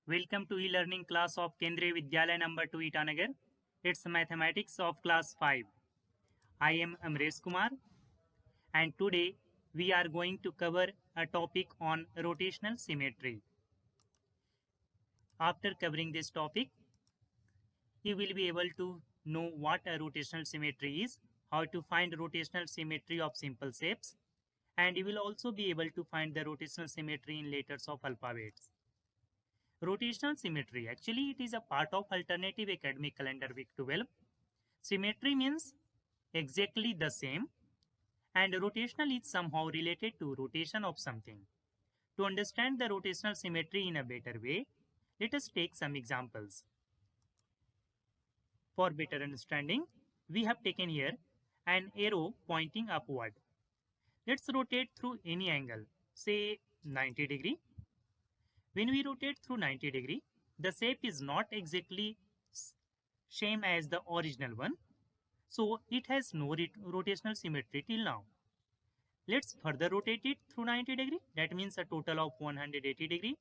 Welcome to e-learning class of Kendriya Vidyalaya number 2 Itanagar. It's mathematics of class 5. I am Amresh Kumar and today we are going to cover a topic on rotational symmetry. After covering this topic, you will be able to know what a rotational symmetry is, how to find rotational symmetry of simple shapes, and you will also be able to find the rotational symmetry in letters of alphabets. Rotational symmetry, actually it is a part of alternative academic calendar week 12. Symmetry means exactly the same and rotational is somehow related to rotation of something. To understand the rotational symmetry in a better way, let us take some examples. For better understanding, we have taken here an arrow pointing upward. Let's rotate through any angle, say 90 degree. When we rotate through 90 degree, the shape is not exactly same as the original one. So it has no rotational symmetry till now. Let's further rotate it through 90 degree. That means a total of 180 degree.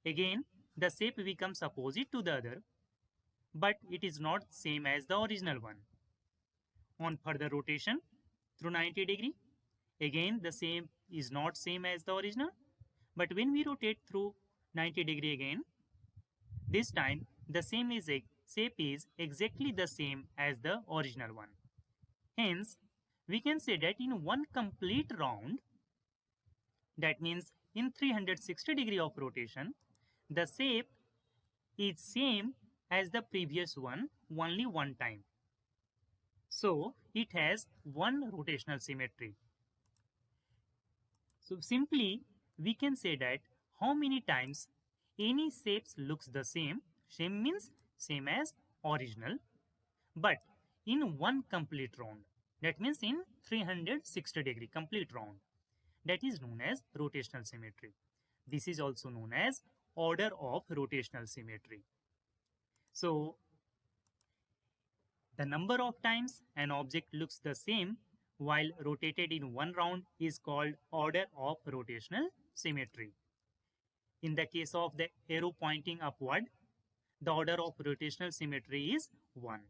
Again, the shape becomes opposite to the other, but it is not same as the original one. On further rotation through 90 degree, again the same is not same as the original, but when we rotate through 90 degree again, this time the shape is exactly the same as the original one. Hence, we can say that in one complete round, that means in 360 degree of rotation, the shape is same as the previous one only one time. So it has one rotational symmetry. So simply we can say that how many times any shapes looks the same, same means same as original, but in one complete round, that means in 360 degree complete round, that is known as rotational symmetry. This is also known as order of rotational symmetry. So the number of times an object looks the same while rotated in one round is called order of rotational symmetry. In the case of the arrow pointing upward, the order of rotational symmetry is 1.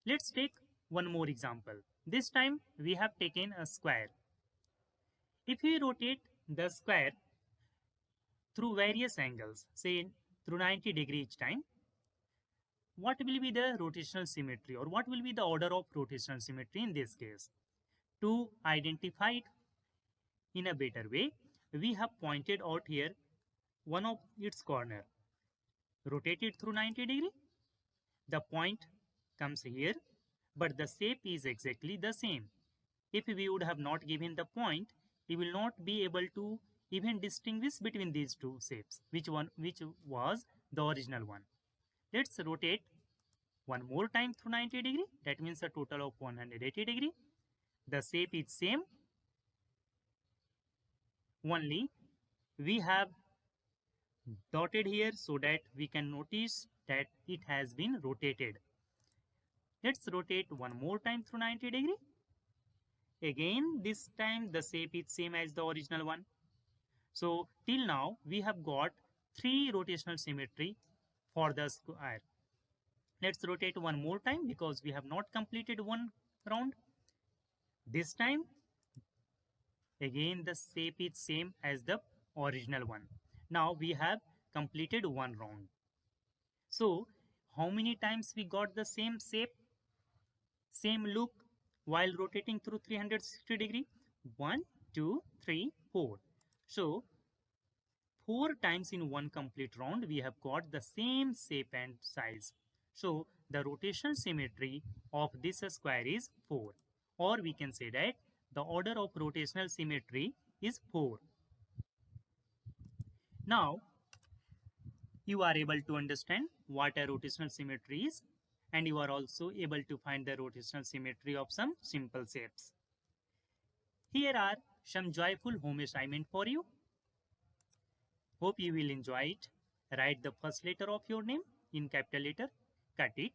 Let's take one more example. This time we have taken a square. If we rotate the square through various angles, say through 90 degree each time, what will be the rotational symmetry or what will be the order of rotational symmetry in this case? To identify it in a better way, we have pointed out here one of its corner. Rotate it through 90 degree, the point comes here, but the shape is exactly the same. If we would have not given the point, we will not be able to even distinguish between these two shapes, which was the original one. Let's rotate one more time through 90 degree. That means a total of 180 degree. The shape is same. Only we have dotted here so that we can notice that it has been rotated. Let's rotate one more time through 90 degree. Again, this time the shape is same as the original one. So till now we have got 3 rotational symmetry for the square. Let's rotate one more time because we have not completed one round. This time again the shape is same as the original one. Now we have completed one round. So how many times we got the same shape, same look while rotating through 360 degree? 1, 2, 3, 4. So 4 times in one complete round we have got the same shape and size. So the rotational symmetry of this square is 4, or we can say that the order of rotational symmetry is 4. Now you are able to understand what a rotational symmetry is, and you are also able to find the rotational symmetry of some simple shapes. Here are some joyful home assignment for you. Hope you will enjoy it. Write the first letter of your name in capital letter, cut it,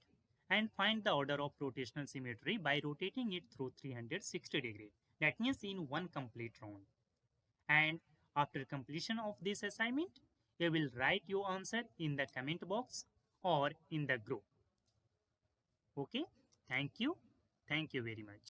and find the order of rotational symmetry by rotating it through 360 degree. That means in one complete round. And after completion of this assignment, you will write your answer in the comment box or in the group. Okay, thank you very much.